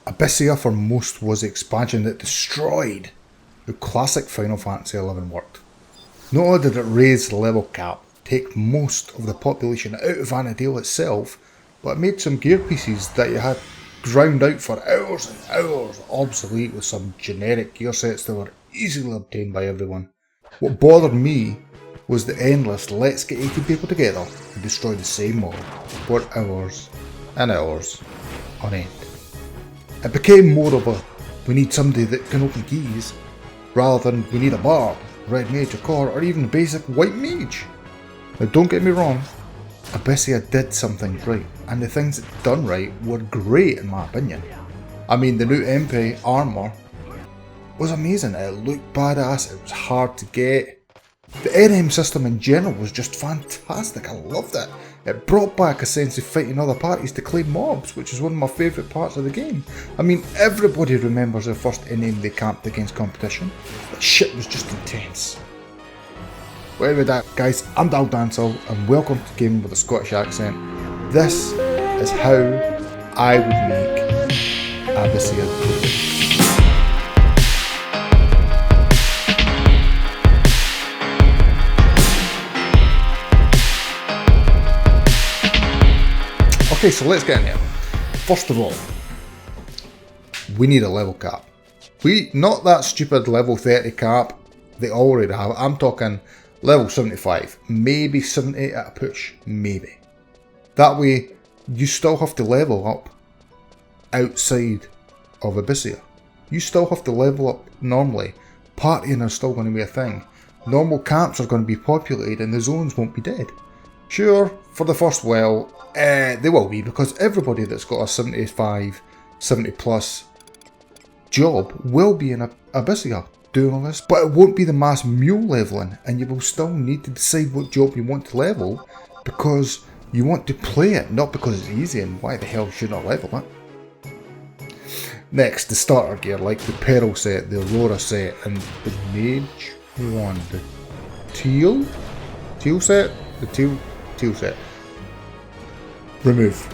ABYSSEA for most was the expansion that destroyed how classic Final Fantasy XI worked. Not only did it raise the level cap, take most of the population out of Vana'diel itself, but it made some gear pieces that you had ground out for hours and hours obsolete with some generic gear sets that were easily obtained by everyone. What bothered me was the endless let's get 80 people together and destroy the same mob for hours and hours on end. It became more of a we need somebody that can open keys rather than we need a bard, red mage, a core, or even a basic white mage. Now don't get me wrong, ABYSSEA did something right, and the things it done right were great in my opinion. I mean, the new MP armour was amazing, it looked badass, it was hard to get. The NM system in general was just fantastic, I loved it. It brought back a sense of fighting other parties to claim mobs, which is one of my favourite parts of the game. I mean, everybody remembers the first NM they camped against competition. That shit was just intense. Well, with that, guys, I'm Dal Dancel, and welcome to Gaming with a Scottish Accent. This is how I would make ABYSSEA. Okay, so let's get in here. First of all, we need a level cap. Not that stupid level 30 cap they already have. I'm talking level 75, maybe 70 at a push, maybe. That way, you still have to level up outside of ABYSSEA. You still have to level up normally. Partying is still going to be a thing. Normal camps are going to be populated and the zones won't be dead. Sure, for the first while, they will be, because everybody that's got a 75, 70 plus job will be in ABYSSEA doing all this, but it won't be the mass mule leveling, and you will still need to decide what job you want to level because you want to play it, not because it's easy, and why the hell should I level it? Next, the starter gear, like the Peril set, the Aurora set, and the Mage one, the Teal set? The Teal set. Remove.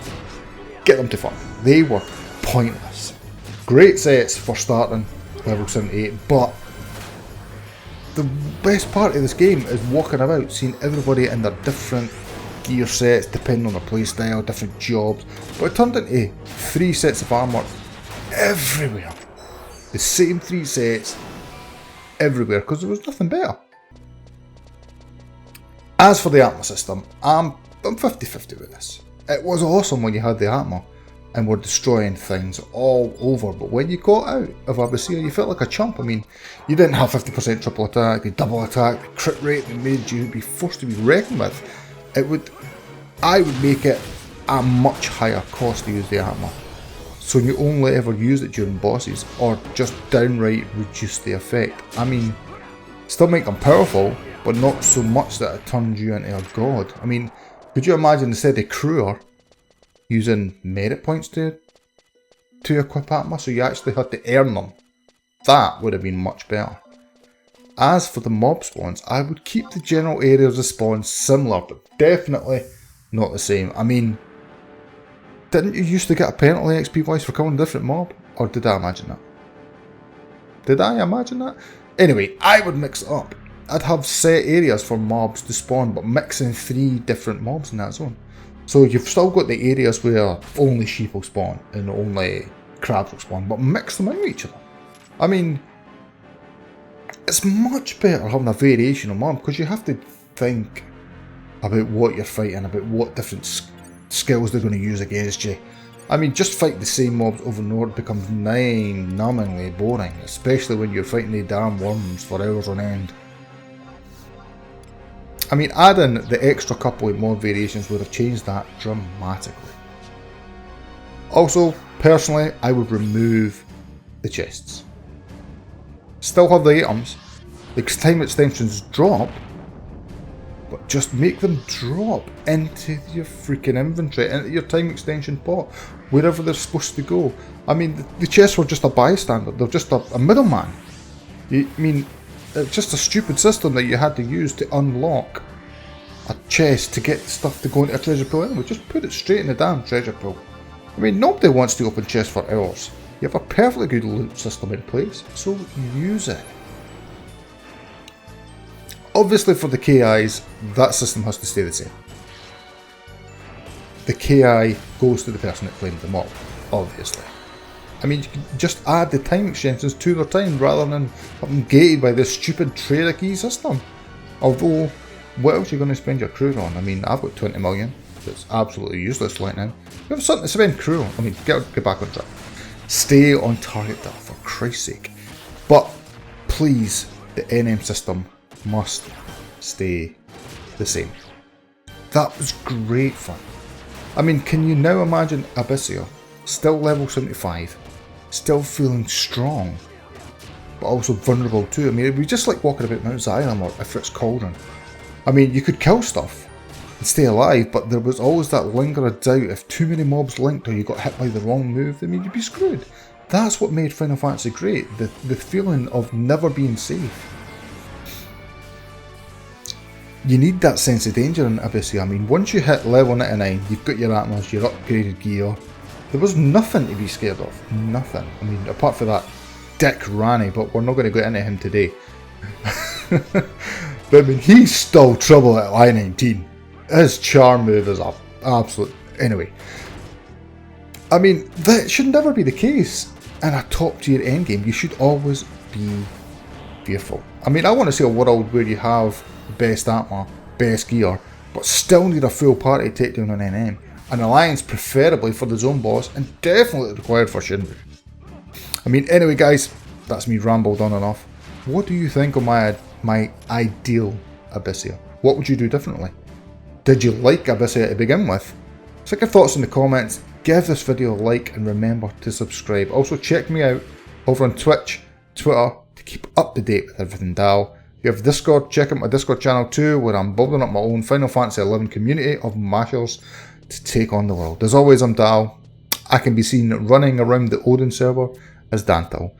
Get them to fun. They were pointless. Great sets for starting level 78, but the best part of this game is walking about, seeing everybody in their different gear sets, depending on their playstyle, different jobs, but it turned into 3 sets of armour everywhere. The same 3 sets everywhere, because there was nothing better. As for the armour system, I'm 50-50 with this. It was awesome when you had the armour and were destroying things all over, but when you got out of ABYSSEA you felt like a chump. I mean, you didn't have 50% triple attack, the double attack, the crit rate that made you be forced to be reckoned with. I would make it a much higher cost to use the armour, so you only ever use it during bosses, or just downright reduce the effect. I mean, still make them powerful, but not so much that it turns you into a god. I mean, could you imagine instead of Crewer using merit points to equip armour, so you actually had to earn them? That would have been much better. As for the mob spawns, I would keep the general areas of spawn similar, but definitely not the same. I mean, didn't you used to get a penalty XP wise for killing a different mob? Or did I imagine that? Did I imagine that? Anyway, I would mix it up. I'd have set areas for mobs to spawn, but mixing 3 different mobs in that zone. So you've still got the areas where only sheep will spawn and only crabs will spawn, but mix them in with each other. I mean, it's much better having a variation of mob, because you have to think about what you're fighting, about what different skills they're going to use against you. I mean, just fight the same mobs over and over becomes numbingly boring, especially when you're fighting the damn worms for hours on end. I mean, adding the extra couple of mod variations would have changed that dramatically. Also, personally, I would remove the chests. Still have the items, the time extensions drop, but just make them drop into your freaking inventory, into your time extension pot, wherever they're supposed to go. I mean, the chests were just a bystander, they're just a middleman. I mean, it's just a stupid system that you had to use to unlock a chest to get stuff to go into a treasure pool anyway. Just put it straight in the damn treasure pool. I mean, nobody wants to open chests for hours. You have a perfectly good loot system in place, so use it. Obviously for the KIs, that system has to stay the same. The KI goes to the person that claimed them up, obviously. I mean, you can just add the time extensions to their time rather than having gated by this stupid trader key system. Although, what else are you going to spend your crew on? I mean, I've got 20 million. It's absolutely useless right now. You have something to spend crew on. I mean, get back on track. Stay on target though, for Christ's sake. But please, the NM system must stay the same. That was great fun. I mean, can you now imagine ABYSSEA still level 75, still feeling strong, but also vulnerable too? I mean, it'd be just like walking about Mount Zion or FFXI Cauldron. I mean, you could kill stuff and stay alive, but there was always that linger of doubt. If too many mobs linked or you got hit by the wrong move, I mean, you'd be screwed. That's what made Final Fantasy great, the feeling of never being safe. You need that sense of danger in ABYSSEA. I mean, once you hit level 99, you've got your Atmos, your upgraded gear. There was nothing to be scared of. Nothing. I mean, apart from that Dick Rani, but we're not going to go into him today. But I mean, he's still trouble at I-19. His charm move is up. Absolute. Anyway. I mean, that should never be the case. In a top tier endgame, you should always be fearful. I mean, I want to see a world where you have best armor, best gear, but still need a full party to take down an NM. An alliance preferably for the zone boss, and definitely required for Shinru. I mean, anyway guys, that's me rambled on and off. What do you think of my ideal ABYSSEA? What would you do differently? Did you like ABYSSEA to begin with? Stick your thoughts in the comments, give this video a like, and remember to subscribe. Also check me out over on Twitch, Twitter, to keep up to date with everything Dal. You have Discord, check out my Discord channel too, where I'm building up my own Final Fantasy XI community of mashers to take on the world. As always, I'm Dal. I can be seen running around the Odin server as Dantal.